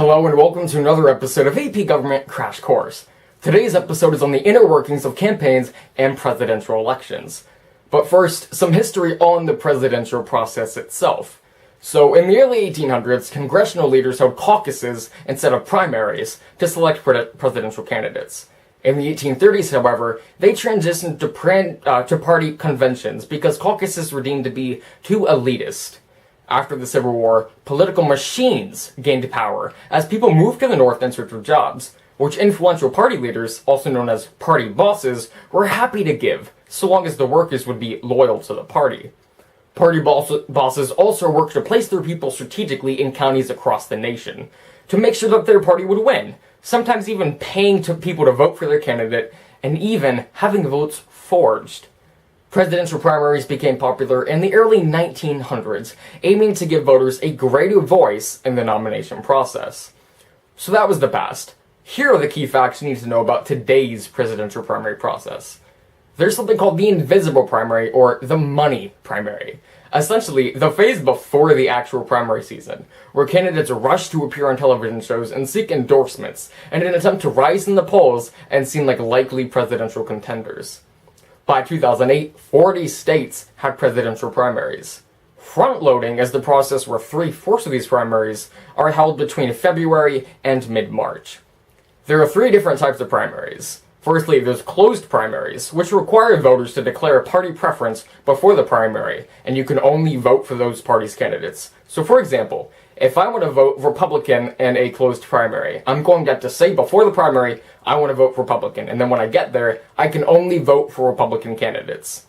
Hello and welcome to another episode of AP Government Crash Course. Today's episode is on the inner workings of campaigns and presidential elections. But first, some history on the presidential process itself. So, in the early 1800s, congressional leaders held caucuses instead of primaries to select presidential candidates. In the 1830s, however, they transitioned to party conventions because caucuses were deemed to be too elitist. After the Civil War, political machines gained power as people moved to the North in search of jobs, which influential party leaders, also known as party bosses, were happy to give, so long as the workers would be loyal to the party. Party bosses also worked to place their people strategically in counties across the nation, to make sure that their party would win, sometimes even paying people to vote for their candidate, and even having votes forged. Presidential primaries became popular in the early 1900s, aiming to give voters a greater voice in the nomination process. So that was the past. Here are the key facts you need to know about today's presidential primary process. There's something called the invisible primary, or the money primary. Essentially, the phase before the actual primary season, where candidates rush to appear on television shows and seek endorsements in an attempt to rise in the polls and seem like likely presidential contenders. By 2008, 40 states had presidential primaries. Front-loading is the process where 3/4 of these primaries are held between February and mid-March. There are 3 different types of primaries. Firstly, there's closed primaries, which require voters to declare a party preference before the primary, and you can only vote for those parties' candidates. So for example, if I want to vote Republican in a closed primary, I'm going to have to say before the primary, I want to vote Republican, and then when I get there, I can only vote for Republican candidates.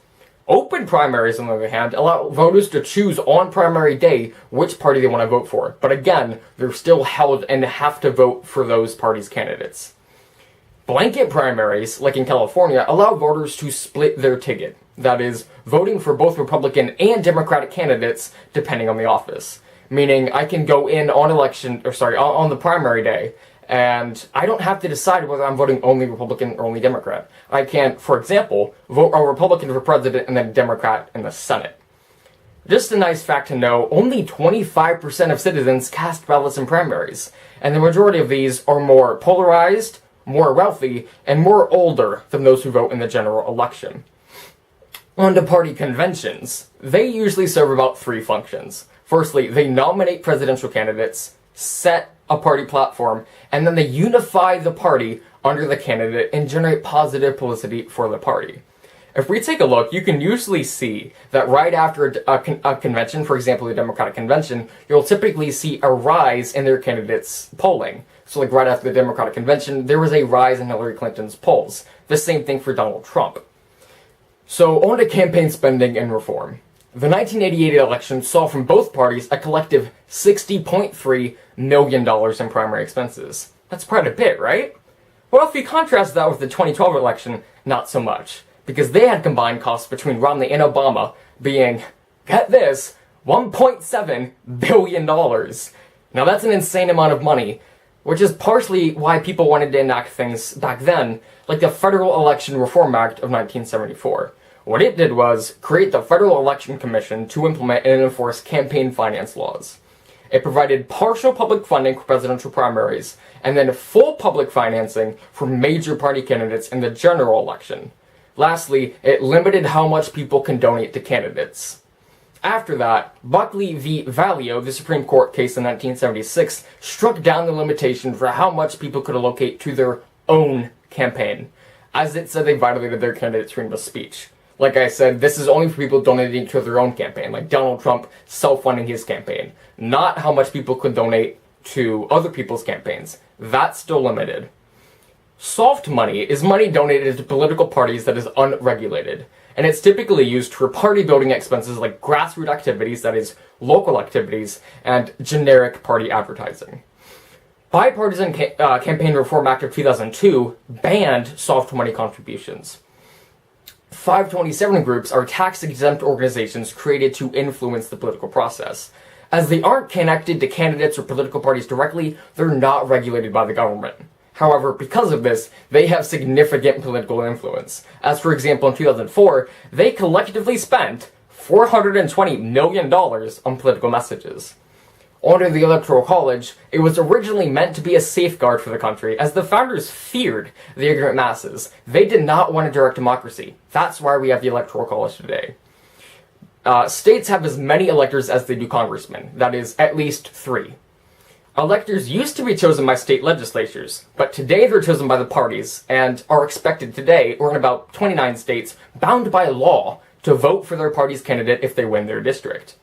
Open primaries, on the other hand, allow voters to choose on primary day which party they want to vote for, but again, they're still held and have to vote for those parties' candidates. Blanket primaries, like in California, allow voters to split their ticket, that is, voting for both Republican and Democratic candidates depending on the office. Meaning, I can go in on on the primary day, and I don't have to decide whether I'm voting only Republican or only Democrat. I can, for example, vote a Republican for president and then a Democrat in the Senate. Just a nice fact to know, only 25% of citizens cast ballots in primaries, and the majority of these are more polarized, more wealthy, and more older than those who vote in the general election. On to party conventions. They usually serve about 3 functions. Firstly, they nominate presidential candidates, set a party platform, and then they unify the party under the candidate and generate positive publicity for the party. If we take a look, you can usually see that right after a convention, for example, the Democratic Convention, you'll typically see a rise in their candidates' polling. So like right after the Democratic Convention, there was a rise in Hillary Clinton's polls. The same thing for Donald Trump. So on to campaign spending and reform. The 1988 election saw from both parties a collective $60.3 million in primary expenses. That's quite a bit, right? Well, if you contrast that with the 2012 election, not so much. Because they had combined costs between Romney and Obama being, get this, $1.7 billion. Now that's an insane amount of money, which is partially why people wanted to enact things back then, like the Federal Election Reform Act of 1974. What it did was create the Federal Election Commission to implement and enforce campaign finance laws. It provided partial public funding for presidential primaries, and then full public financing for major party candidates in the general election. Lastly, it limited how much people can donate to candidates. After that, Buckley v. Valeo, the Supreme Court case in 1976, struck down the limitation for how much people could allocate to their own campaign, as it said they violated their candidate's freedom of speech. Like I said, this is only for people donating to their own campaign, like Donald Trump self-funding his campaign, not how much people could donate to other people's campaigns. That's still limited. Soft money is money donated to political parties that is unregulated, and it's typically used for party building expenses like grassroots activities, that is, local activities, and generic party advertising. Bipartisan Campaign Reform Act of 2002 banned soft money contributions. 527 groups are tax-exempt organizations created to influence the political process. As they aren't connected to candidates or political parties directly, they're not regulated by the government. However, because of this, they have significant political influence. As for example, in 2004, they collectively spent $420 million on political messages. Under the Electoral College, it was originally meant to be a safeguard for the country, as the founders feared the ignorant masses. They did not want a direct democracy. That's why we have the Electoral College today. States have as many electors as they do congressmen. That is, at least 3. Electors used to be chosen by state legislatures, but today they're chosen by the parties, and are expected today, or in about 29 states, bound by law to vote for their party's candidate if they win their district.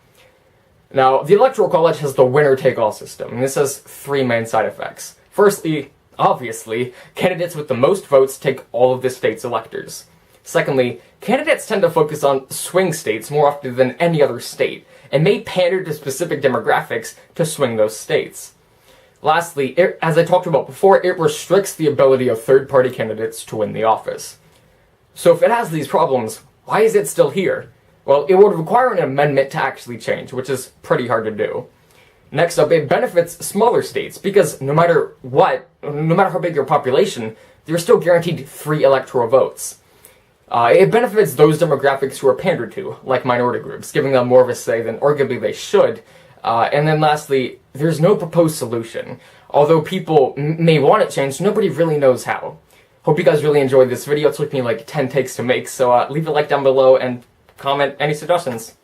Now, the Electoral College has the winner-take-all system, and this has 3 main side effects. Firstly, obviously, candidates with the most votes take all of the state's electors. Secondly, candidates tend to focus on swing states more often than any other state, and may pander to specific demographics to swing those states. Lastly, as I talked about before, it restricts the ability of third-party candidates to win the office. So if it has these problems, why is it still here? Well, it would require an amendment to actually change, which is pretty hard to do. Next up, it benefits smaller states, because no matter how big your population, you're still guaranteed 3 electoral votes. It benefits those demographics who are pandered to, like minority groups, giving them more of a say than arguably they should. And then lastly, there's no proposed solution. Although people may want it changed, nobody really knows how. Hope you guys really enjoyed this video. It took me like 10 takes to make, so leave a like down below and comment any suggestions.